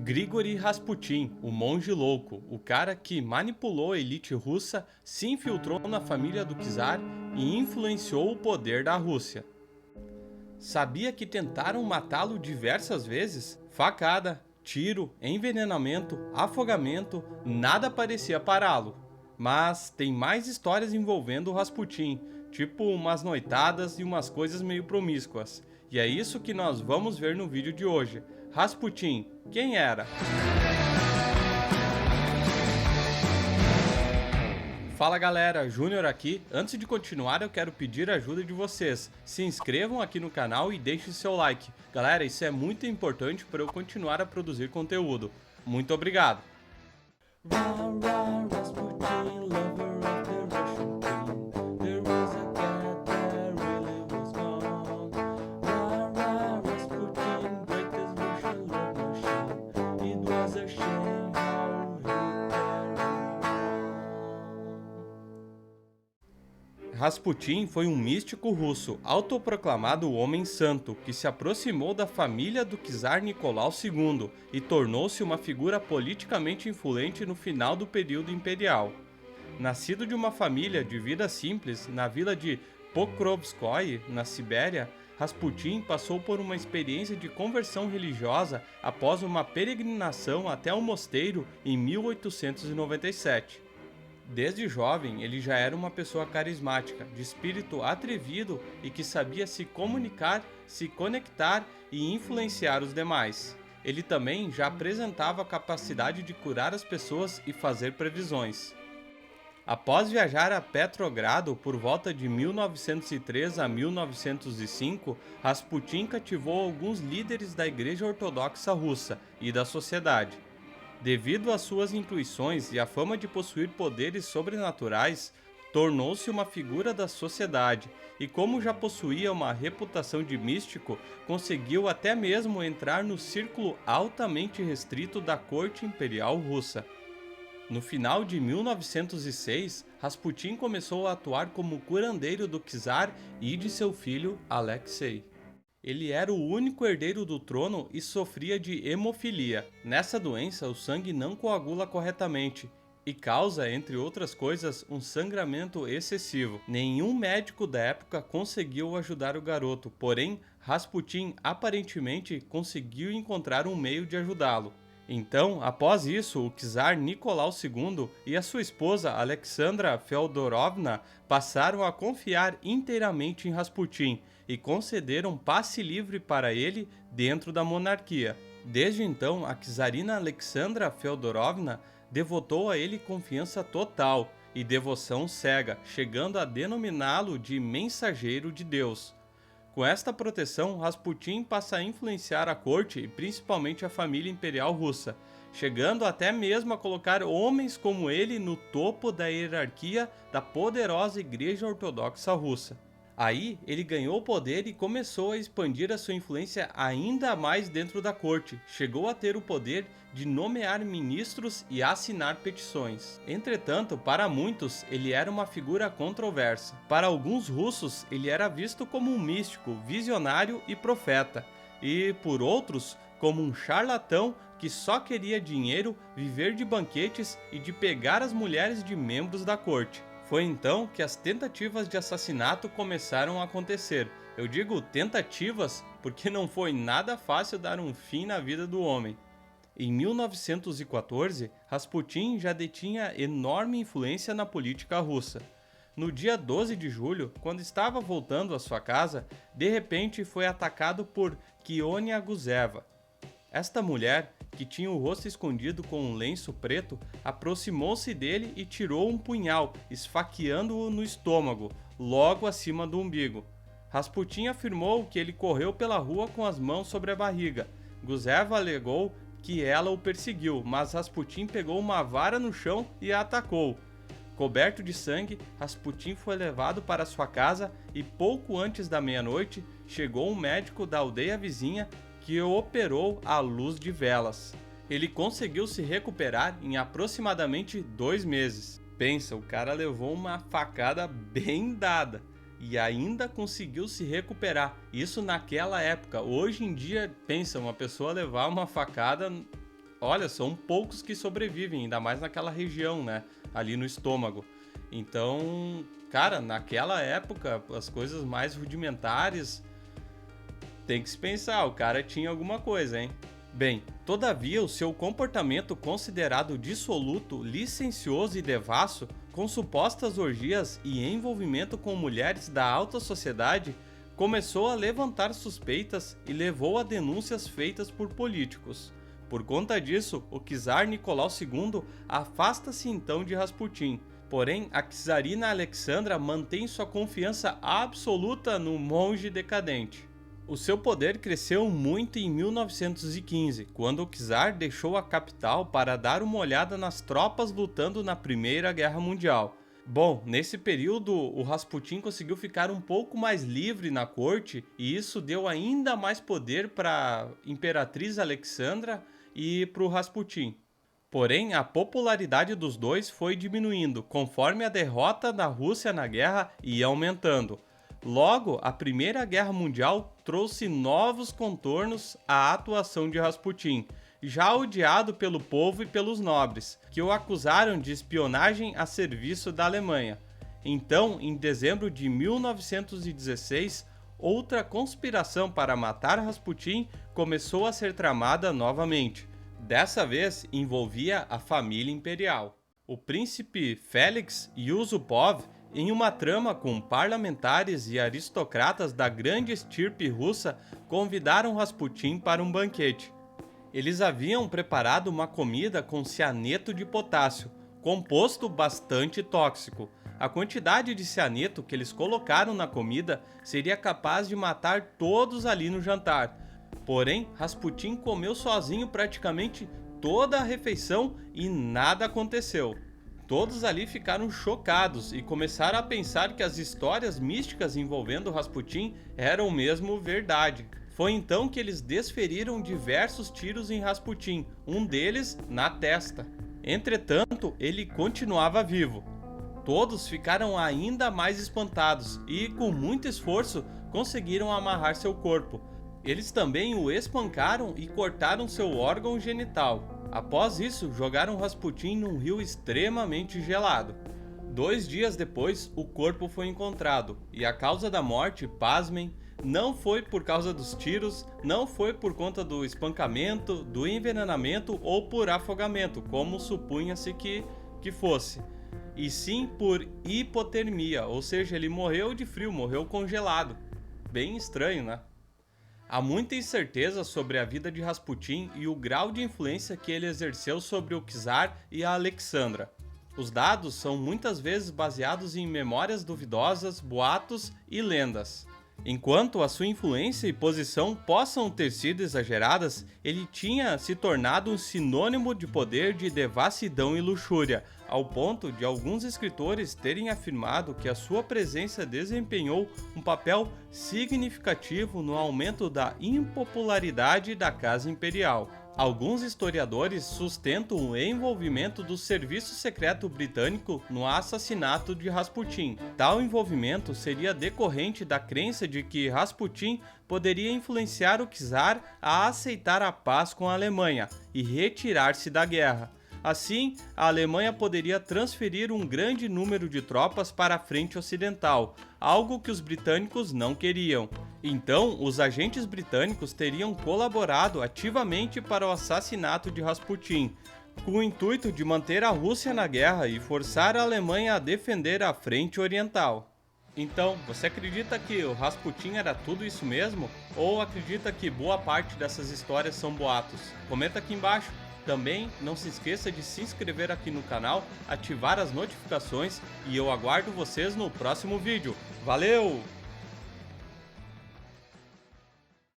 Grigori Rasputin, o monge louco, o cara que manipulou a elite russa, se infiltrou na família do czar e influenciou o poder da Rússia. Sabia que tentaram matá-lo diversas vezes? Facada, tiro, envenenamento, afogamento, nada parecia pará-lo. Mas tem mais histórias envolvendo o Rasputin, tipo umas noitadas e umas coisas meio promíscuas. E é isso que nós vamos ver no vídeo de hoje. Rasputin, quem era? Fala galera, Júnior aqui. Antes de continuar eu quero pedir a ajuda de vocês. Se inscrevam aqui no canal e deixem seu like. Galera, isso é muito importante para eu continuar a produzir conteúdo. Muito obrigado! Rasputin foi um místico russo, autoproclamado homem santo, que se aproximou da família do czar Nicolau II e tornou-se uma figura politicamente influente no final do período imperial. Nascido de uma família de vida simples na vila de Pokrovskoye, na Sibéria, Rasputin passou por uma experiência de conversão religiosa após uma peregrinação até um mosteiro em 1897. Desde jovem, ele já era uma pessoa carismática, de espírito atrevido e que sabia se comunicar, se conectar e influenciar os demais. Ele também já apresentava a capacidade de curar as pessoas e fazer previsões. Após viajar a Petrogrado por volta de 1903 a 1905, Rasputin cativou alguns líderes da Igreja Ortodoxa Russa e da sociedade. Devido às suas intuições e à fama de possuir poderes sobrenaturais, tornou-se uma figura da sociedade e, como já possuía uma reputação de místico, conseguiu até mesmo entrar no círculo altamente restrito da corte imperial russa. No final de 1906, Rasputin começou a atuar como curandeiro do czar e de seu filho Alexei. Ele era o único herdeiro do trono e sofria de hemofilia. Nessa doença, o sangue não coagula corretamente e causa, entre outras coisas, um sangramento excessivo. Nenhum médico da época conseguiu ajudar o garoto, porém, Rasputin aparentemente conseguiu encontrar um meio de ajudá-lo. Então, após isso, o czar Nicolau II e a sua esposa Alexandra Feodorovna passaram a confiar inteiramente em Rasputin e concederam passe livre para ele dentro da monarquia. Desde então, a czarina Alexandra Feodorovna devotou a ele confiança total e devoção cega, chegando a denominá-lo de mensageiro de Deus. Com esta proteção, Rasputin passa a influenciar a corte e principalmente a família imperial russa, chegando até mesmo a colocar homens como ele no topo da hierarquia da poderosa Igreja Ortodoxa Russa. Aí, ele ganhou poder e começou a expandir a sua influência ainda mais dentro da corte. Chegou a ter o poder de nomear ministros e assinar petições. Entretanto, para muitos, ele era uma figura controversa. Para alguns russos, ele era visto como um místico, visionário e profeta. E, por outros, como um charlatão que só queria dinheiro, viver de banquetes e de pegar as mulheres de membros da corte. Foi então que as tentativas de assassinato começaram a acontecer. Eu digo tentativas porque não foi nada fácil dar um fim na vida do homem. Em 1914, Rasputin já detinha enorme influência na política russa. No dia 12 de julho, quando estava voltando à sua casa, de repente foi atacado por Kionia Guzeva. Esta mulher, que tinha o rosto escondido com um lenço preto, aproximou-se dele e tirou um punhal, esfaqueando-o no estômago, logo acima do umbigo. Rasputin afirmou que ele correu pela rua com as mãos sobre a barriga. Guzeva alegou que ela o perseguiu, mas Rasputin pegou uma vara no chão e a atacou. Coberto de sangue, Rasputin foi levado para sua casa e pouco antes da meia-noite chegou um médico da aldeia vizinha que o operou à luz de velas. Ele conseguiu se recuperar em aproximadamente 2 meses. Pensa, o cara levou uma facada bem dada e ainda conseguiu se recuperar. Isso naquela época. Hoje em dia, pensa, uma pessoa levar uma facada olha, são poucos que sobrevivem, ainda mais naquela região, né? Ali no estômago. Então, cara, naquela época, as coisas mais rudimentares, tem que se pensar, o cara tinha alguma coisa, hein? Bem, todavia, o seu comportamento considerado dissoluto, licencioso e devasso, com supostas orgias e envolvimento com mulheres da alta sociedade, começou a levantar suspeitas e levou a denúncias feitas por políticos. Por conta disso, o czar Nicolau II afasta-se então de Rasputin. Porém, a czarina Alexandra mantém sua confiança absoluta no monge decadente. O seu poder cresceu muito em 1915, quando o czar deixou a capital para dar uma olhada nas tropas lutando na Primeira Guerra Mundial. Bom, nesse período o Rasputin conseguiu ficar um pouco mais livre na corte e isso deu ainda mais poder para a Imperatriz Alexandra e para o Rasputin. Porém, a popularidade dos dois foi diminuindo conforme a derrota da Rússia na guerra ia aumentando. Logo, a Primeira Guerra Mundial trouxe novos contornos à atuação de Rasputin, já odiado pelo povo e pelos nobres, que o acusaram de espionagem a serviço da Alemanha. Então, em dezembro de 1916, outra conspiração para matar Rasputin começou a ser tramada novamente. Dessa vez, envolvia a família imperial. O príncipe Félix Yusupov, em uma trama com parlamentares e aristocratas da grande estirpe russa, convidaram Rasputin para um banquete. Eles haviam preparado uma comida com cianeto de potássio, composto bastante tóxico. A quantidade de cianeto que eles colocaram na comida seria capaz de matar todos ali no jantar. Porém, Rasputin comeu sozinho praticamente toda a refeição e nada aconteceu. Todos ali ficaram chocados e começaram a pensar que as histórias místicas envolvendo Rasputin eram mesmo verdade. Foi então que eles desferiram diversos tiros em Rasputin, um deles na testa. Entretanto, ele continuava vivo. Todos ficaram ainda mais espantados e, com muito esforço, conseguiram amarrar seu corpo. Eles também o espancaram e cortaram seu órgão genital. Após isso, jogaram Rasputin num rio extremamente gelado. 2 dias depois, o corpo foi encontrado, e a causa da morte, pasmem, não foi por causa dos tiros, não foi por conta do espancamento, do envenenamento ou por afogamento, como supunha-se que fosse, e sim por hipotermia, ou seja, ele morreu de frio, morreu congelado. Bem estranho, né? Há muita incerteza sobre a vida de Rasputin e o grau de influência que ele exerceu sobre o czar e a Alexandra. Os dados são muitas vezes baseados em memórias duvidosas, boatos e lendas. Enquanto a sua influência e posição possam ter sido exageradas, ele tinha se tornado um sinônimo de poder, de devassidão e luxúria, ao ponto de alguns escritores terem afirmado que a sua presença desempenhou um papel significativo no aumento da impopularidade da Casa Imperial. Alguns historiadores sustentam o envolvimento do serviço secreto britânico no assassinato de Rasputin. Tal envolvimento seria decorrente da crença de que Rasputin poderia influenciar o czar a aceitar a paz com a Alemanha e retirar-se da guerra. Assim, a Alemanha poderia transferir um grande número de tropas para a frente ocidental, algo que os britânicos não queriam. Então, os agentes britânicos teriam colaborado ativamente para o assassinato de Rasputin, com o intuito de manter a Rússia na guerra e forçar a Alemanha a defender a frente oriental. Então, você acredita que o Rasputin era tudo isso mesmo? Ou acredita que boa parte dessas histórias são boatos? Comenta aqui embaixo. Também não se esqueça de se inscrever aqui no canal, ativar as notificações e eu aguardo vocês no próximo vídeo. Valeu!